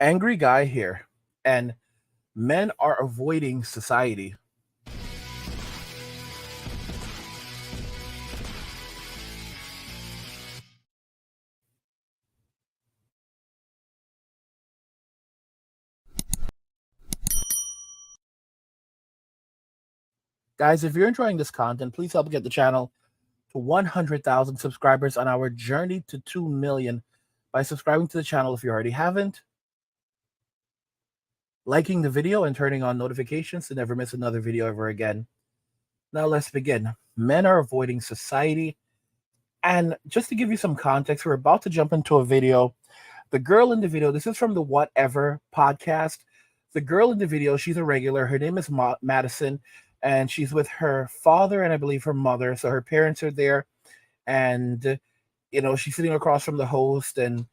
Angry guy here, and men are avoiding society. Guys, if you're enjoying this content, please help get the channel to 100,000 subscribers on our journey to 2 million by subscribing to the channel if you already haven't, liking the video, and turning on notifications to never miss another video ever again. Now let's begin. Men are avoiding society. And just to give you some context, we're about to jump into a video. The girl in the video, this is from the Whatever podcast. The girl in the video, she's a regular. Her name is Madison, and she's with her father and I believe her mother. So her parents are there, and she's sitting across from the host, and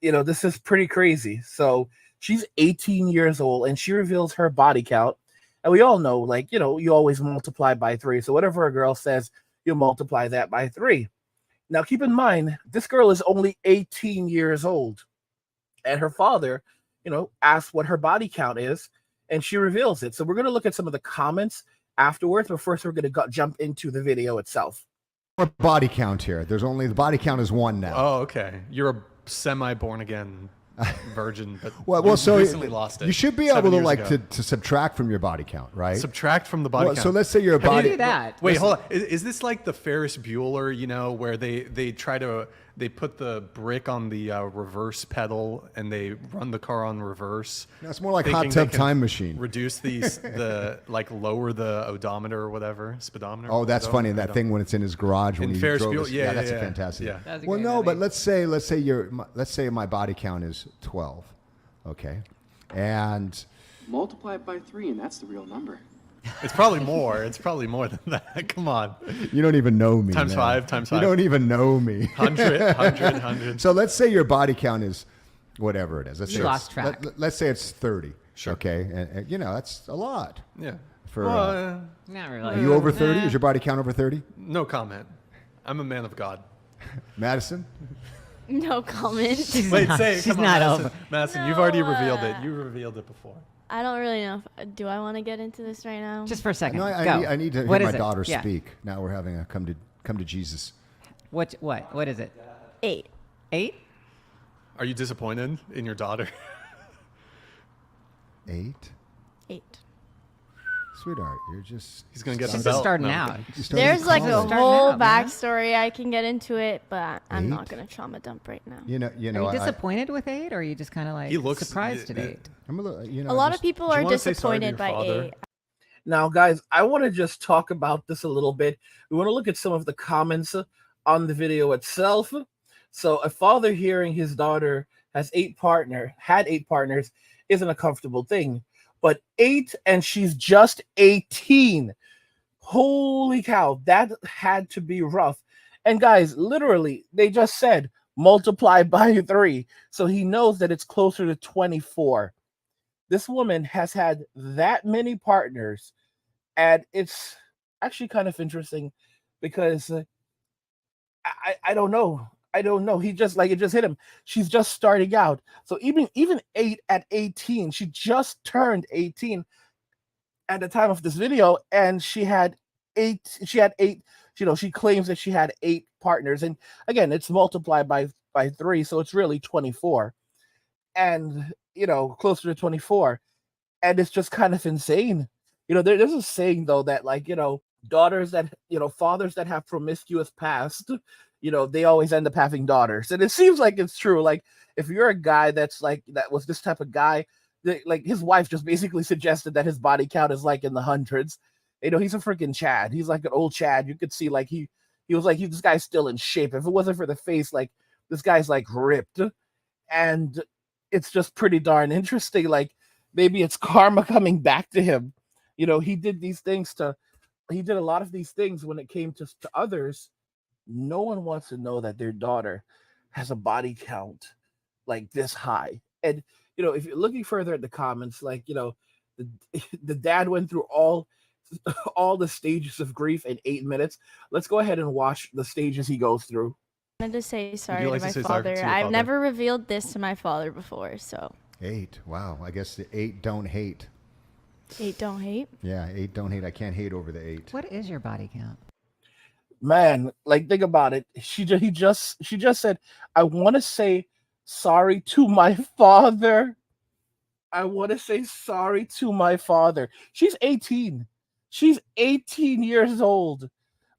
this is pretty crazy. So she's 18 years old, and she reveals her body count. And we all know, you always multiply by 3. So whatever a girl says, you multiply that by 3. Now, keep in mind, this girl is only 18 years old, and her father, asks what her body count is, and she reveals it. So we're going to look at some of the comments afterwards, but first we're going to jump into the video itself. What body count here? There's only the body count is 1 now. Oh, okay. You're a semi-born again virgin, but well, so recently lost it. You should be able to subtract from your body count, right? Subtract from the body count. So let's say you're a body. How do you do that? Wait, hold on. Is this like the Ferris Bueller, where they put the brick on the reverse pedal and they run the car on reverse? No, it's more like Hot Tub Time Machine. Reduce the lower the odometer or whatever, speedometer. Oh, that's funny. That thing when it's in his garage when he Ferris drove Bueller, his, yeah, that's a fantastic. Yeah. That's a Well, great no, movie. but let's say my body count is 12, okay, and Multiply it by 3, and that's the real number. It's probably more. It's probably more than that. Come on. you don't even know me. Times man. 5. You don't even know me. 100. So let's say your body count is whatever it is. Let's You say lost track. Let's say it's 30. Sure. Okay, and that's a lot. Yeah. For Not are really. you over 30? Is your body count over 30? No comment. I'm a man of God. Madison? No comment. Wait, not- say it. she's Come on, not Madison. over. Madison, No, you've already revealed it. You revealed it before. I don't really know. Do I want to get into this right now? Just for a second. No, Go. I need to What hear is my it? daughter Yeah. speak. Now we're having a come to Jesus. What is it? 8. 8? Are you disappointed in your daughter? 8? 8. Sweetheart, you're just... He's gonna get She's the belt. just starting No, out. okay. you started There's like a college. Starting whole out, man. backstory I can get into it, but I'm 8? not going to trauma dump right now. You know, Are you disappointed with 8, or are you just kind of like He looks surprised at 8? I'm a little, A lot of people Do you are wanna say sorry to disappointed your by father? 8. Now, guys, I want to just talk about this a little bit. We want to look at some of the comments on the video itself. So a father hearing his daughter had 8 partners isn't a comfortable thing. But 8 and she's just 18. Holy cow, that had to be rough. And guys, literally, they just said multiply by 3. So he knows that it's closer to 24. This woman has had that many partners, and it's actually kind of interesting because I don't know. He just it just hit him. She's just starting out. So even 8 at 18, she just turned 18 at the time of this video, and she had 8. She had 8. She claims that she had 8 partners, and again, it's multiplied by 3, so it's really 24. And closer to 24, and it's just kind of insane. There's a saying though that daughters that fathers that have promiscuous past, they always end up having daughters, and it seems like it's true. Like if you're a guy that was this type of guy, his wife just basically suggested that his body count is in the hundreds. He's a freaking Chad. He's like an old Chad. You could see he was this guy's still in shape. If it wasn't for the face, this guy's ripped, and it's just pretty darn interesting. Maybe it's karma coming back to him. He did a lot of these things when it came to others. No one wants to know that their daughter has a body count this high. And if you're looking further at the comments, the dad went through all the stages of grief in 8 minutes. Let's go ahead and watch the stages he goes through. I wanted to say sorry like to to my say sorry to father. your I've father? never revealed this to my father before, so 8. Wow. I guess the 8 don't hate. 8 don't hate. Yeah, 8 don't hate. I can't hate over the 8. What is your body count? Man, like think about it. She just said, "I want to say sorry to my father. I want to say sorry to my father." She's 18. She's 18 years old.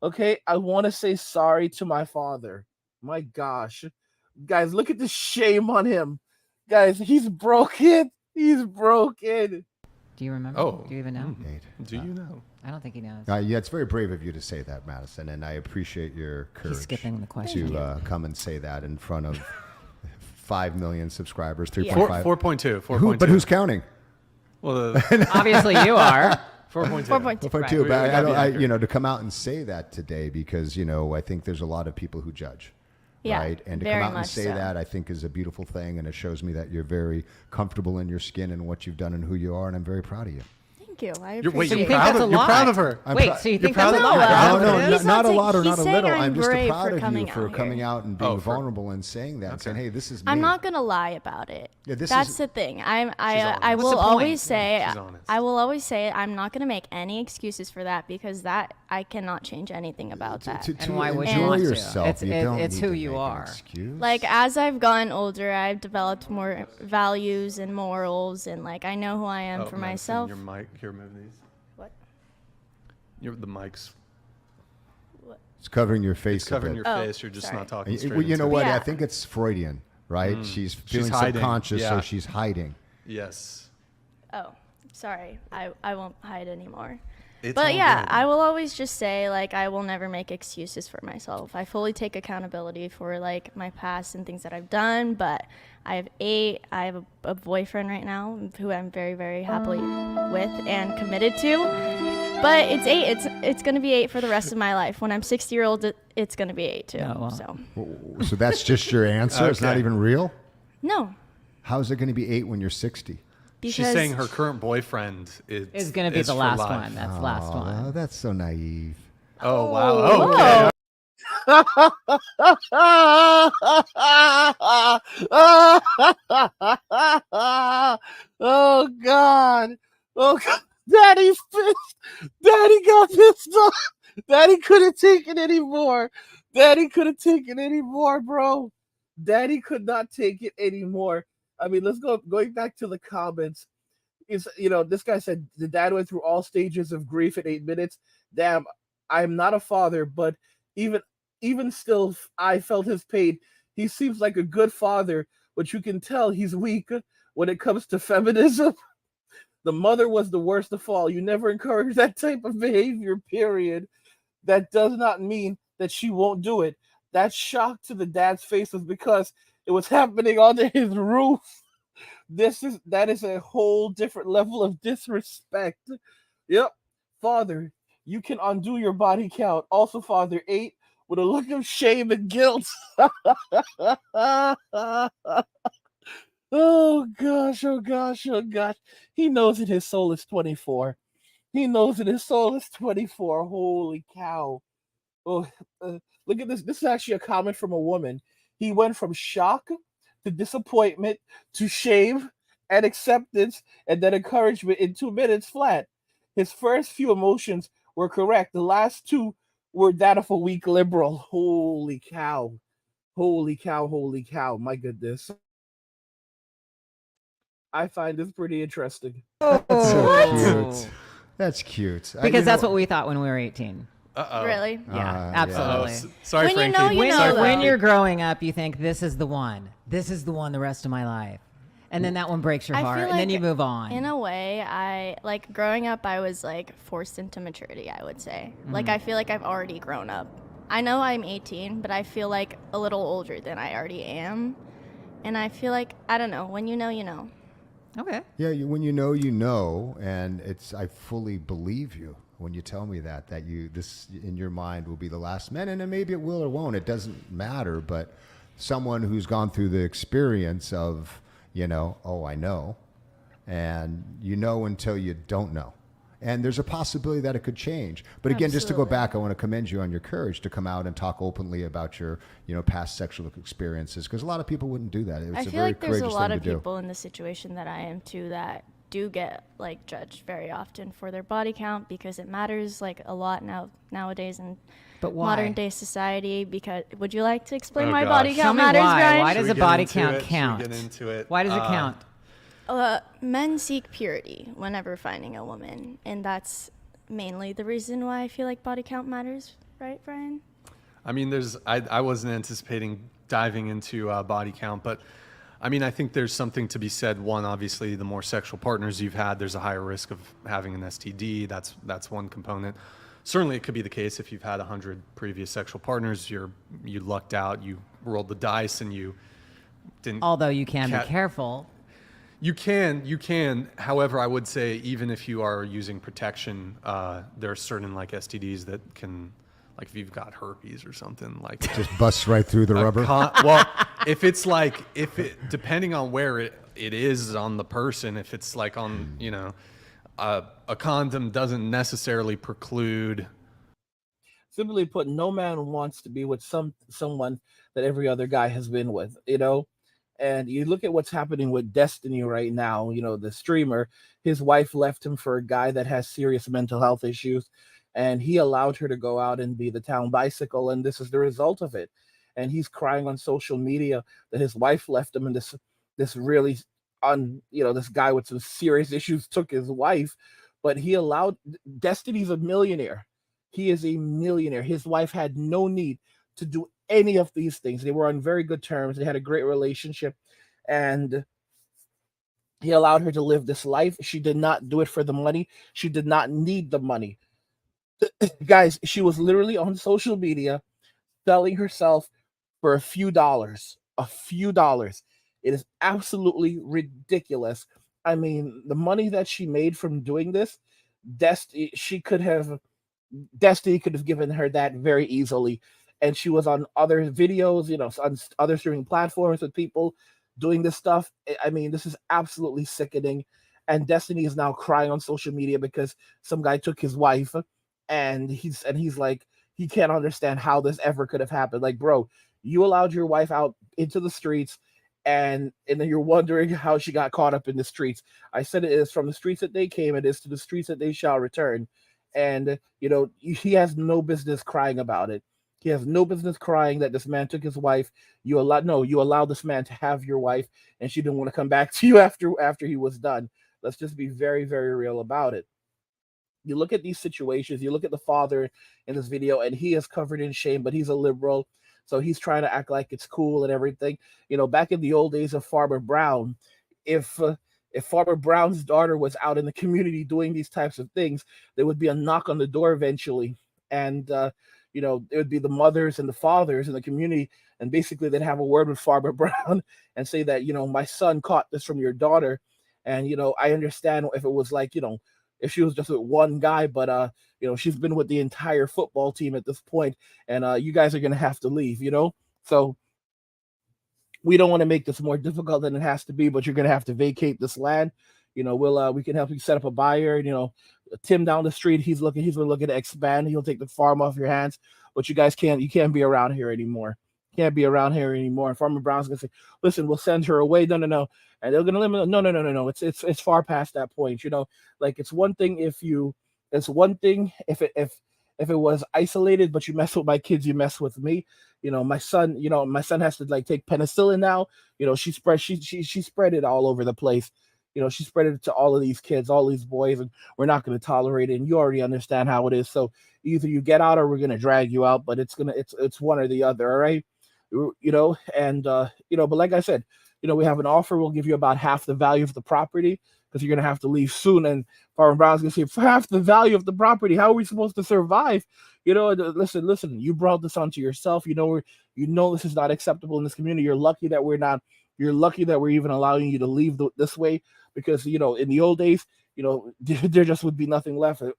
Okay, I want to say sorry to my father. My gosh, guys, look at the shame on him. Guys, he's broken. He's broken. Do you remember? Oh. Do you even know? 8. Do you know? I don't think he knows. Yeah, it's very brave of you to say that, Madison, and I appreciate your courage. He's skipping the question. to come and say that in front of 5 million subscribers, Yeah. 3.5. 4.2. 4.2. But who's counting? Well, Obviously, you are. 4.2. 4.2. 4.2. Right. But We gotta be accurate. to come out and say that today, because I think there's a lot of people who judge. Yeah, Right, and to very come out and much say so. that, I think, is a beautiful thing, and it shows me that you're very comfortable in your skin and what you've done and who you are, and I'm very proud of you. Thank you. I You're, wait, appreciate you're think proud that's of a you're lot? proud of her. Wait, proud- so you you're think that's proud a of lot? her? No, No, He's not a not lot or saying- not a he's little. saying I'm I'm just brave proud for of you coming for out coming here. out and being Oh, for- vulnerable and saying that, and saying, "Hey, this is me." I'm not gonna lie about it. Yeah, this That's is- the thing. I honest. will the point? always say she's honest. I will always say I'm not gonna make any excuses for that because that I cannot change anything about that. To why would you enjoy want to? yourself, It's- you it- don't it's need who to you make an are. excuse. Like as I've gotten older, I've developed more values and morals, and like I know who I am Oh, for Madison, myself. Your mic. Here, move these. What? The mic's It's covering your face. it's covering a your bit. Oh, face. You're just sorry. not talking Y- straight. well, you know into what? it. Yeah. I think it's Freudian, right? She's feeling hiding, subconscious, so yeah. she's hiding. Yes. Oh, sorry. I won't hide anymore. It's But all yeah, good. I will always just say like I will never make excuses for myself. I fully take accountability for like my past and things that I've done. But I have a boyfriend right now who I'm very very happily with and committed to. But it's 8. It's gonna be 8 for the rest of my life. When I'm 60-year-old, it's gonna be 8 too. Oh, well. So So that's just your answer. It's not Okay. even real. no, How is it going to be 8 when you're 60? because She's saying her current boyfriend is It's going to be is the for last life. one. That's the last Oh, one. that's so naive. Oh wow. Oh, okay. Oh God. Oh God. Daddy's pissed. Daddy got pissed off. Daddy couldn't take it anymore. Daddy couldn't take it anymore, bro. Daddy could not take it anymore. I mean, going back to the comments. Is this guy said the dad went through all stages of grief in 8 minutes. Damn, I'm not a father, but even still, I felt his pain. He seems like a good father, but you can tell he's weak when it comes to feminism. The mother was the worst of all. You never encourage that type of behavior, period. That does not mean that she won't do it. That shock to the dad's face was because it was happening under his roof. That is a whole different level of disrespect. Yep. Father, you can undo your body count. Also, Father, 8 with a look of shame and guilt. Oh gosh, oh gosh, oh gosh. He knows that his soul is 24. He knows that his soul is 24. Holy cow. Oh, look at this. This is actually a comment from a woman. He went from shock to disappointment to shame and acceptance and then encouragement in 2 minutes flat. His first few emotions were correct. The last 2 were that of a weak liberal. Holy cow. Holy cow, holy cow. My goodness. I find this pretty interesting. So Oh. cute. That's cute. Because that's what we thought when we were 18. Uh-oh. really. Yeah, Oh, absolutely. sorry, When you Frankie. know, you When, know, Sorry, though. when Frankie. you're growing up, you think this is the one. This is the one the rest of my life. And then that one breaks your I heart, feel and then like you move on. In a way, I like growing up. I was like forced into maturity. I would say, like I feel like I've already grown up. I know I'm 18, but I feel like a little older than I already am, and I feel like I don't know. When you know, you know. Okay. Yeah, when you know, and I fully believe you when you tell me that this in your mind will be the last man, and then maybe it will or won't. It doesn't matter, but someone who's gone through the experience of, oh, I know, and until you don't know. and there's a possibility that it could change. But again, just to go Absolutely. back, I want to commend you on your courage to come out and talk openly about your, past sexual experiences, because a lot of people wouldn't do that. It's I a feel very like there's a courageous lot thing of to do. people in the situation that I am too that do get like judged very often for their body count because it matters like a lot nowadays in But why? modern day society. Because would you like to explain Oh, why gosh. body Tell count me matters, why. Brian? Why Should does we a get body into count it? Should we count? get into it? Why does it count? Men seek purity whenever finding a woman, and that's mainly the reason why I feel like body count matters, right, Brian? I mean, I wasn't anticipating diving into body count, but I mean, I think there's something to be said. One, obviously, the more sexual partners you've had, there's a higher risk of having an STD. That's one component. Certainly, it could be the case if you've had 100 previous sexual partners, you lucked out, you rolled the dice, and you didn't. Although you can be Cat- careful. You can. However, I would say even if you are using protection, there are certain like STDs that can, like if you've got herpes or something, like Just busts right through the rubber. well, if it's like depending on where it is on the person, if it's like on a condom doesn't necessarily preclude. Simply put, no man wants to be with someone that every other guy has been with, And you look at what's happening with Destiny right now, the streamer, his wife left him for a guy that has serious mental health issues, and he allowed her to go out and be the town bicycle, and this is the result of it. And he's crying on social media that his wife left him, and this really this guy with some serious issues took his wife, but he allowed Destiny's a millionaire. He is a millionaire. His wife had no need to do any of these things. They were on very good terms. They had a great relationship, and he allowed her to live this life. She did not do it for the money. She did not need the money. Guys, she was literally on social media selling herself for a few dollars. A few dollars. It is absolutely ridiculous. I mean, the money that she made from doing this, Destiny could have given her that very easily. And she was on other videos, on other streaming platforms with people doing this stuff. I mean, this is absolutely sickening. And Destiny is now crying on social media because some guy took his wife, and he's like, he can't understand how this ever could have happened. Like, bro, you allowed your wife out into the streets, and then you're wondering how she got caught up in the streets. I said it is from the streets that they came, it is to the streets that they shall return. And he has no business crying about it. He has no business crying that this man took his wife. You allowed this man to have your wife, and she didn't want to come back to you after he was done. Let's just be very, very real about it. You look at these situations, you look at the father in this video, and he is covered in shame, but he's a liberal, so he's trying to act like it's cool and everything. Back in the old days of Farmer Brown, if Farmer Brown's daughter was out in the community doing these types of things, there would be a knock on the door eventually, and it would be the mothers and the fathers in the community, and basically they'd have a word with Farmer Brown and say that, my son caught this from your daughter. And, I understand if it was like, if she was just with one guy, but, she's been with the entire football team at this point, and you guys are going to have to leave, So we don't want to make this more difficult than it has to be, but you're going to have to vacate this land. We can help you set up a buyer. Tim down the street, he's been looking to expand. He'll take the farm off your hands, but you can't be around here anymore. Can't be around here anymore. And Farmer Brown's gonna say, listen, we'll send her away. No. And they're gonna limit. No. It's far past that point. Like it's one thing if it was isolated, but you mess with my kids, you mess with me. My son has to like take penicillin now. She spread it all over the place. She spread it to all of these kids, all these boys, and we're not going to tolerate it. And you already understand how it is. So either you get out or we're going to drag you out, but it's one or the other. All right. But like I said, we have an offer. We'll give you about half the value of the property because you're going to have to leave soon. And Farmer Brown's going to say, for half the value of the property, how are we supposed to survive? Listen, you brought this onto yourself. This is not acceptable in this community. You're lucky that we're even allowing you to leave this way, because, in the old days, there just would be nothing left. A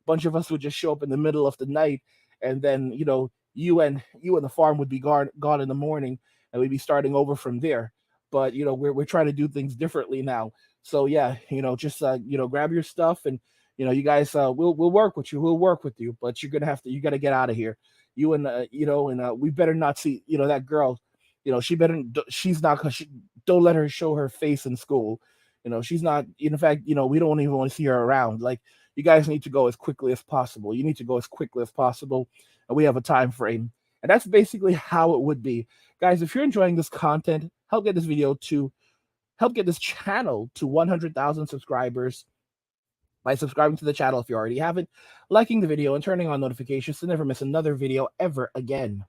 bunch of us would just show up in the middle of the night, and then, you and the farm would be gone in the morning, and we'd be starting over from there. But, we're trying to do things differently now. So yeah, just grab your stuff and, You guys, we'll work with you. We'll work with you, but you're gonna have to. You got to get out of here. You and we better not see that girl. She better. She's not. Don't let her show her face in school. She's not. In fact, we don't even want to see her around. Like, you guys need to go as quickly as possible. You need to go as quickly as possible, and we have a time frame. And that's basically how it would be, guys. If you're enjoying this content, help get this channel to 100,000 subscribers by subscribing to the channel if you already haven't, liking the video, and turning on notifications to never miss another video ever again.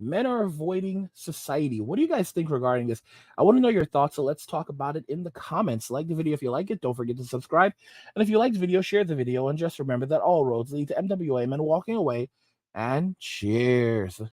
Men are avoiding society. What do you guys think regarding this? I want to know your thoughts, so let's talk about it in the comments. Like the video if you like it. Don't forget to subscribe. And if you like the video, share the video. And just remember that all roads lead to MWA Men walking away. And cheers.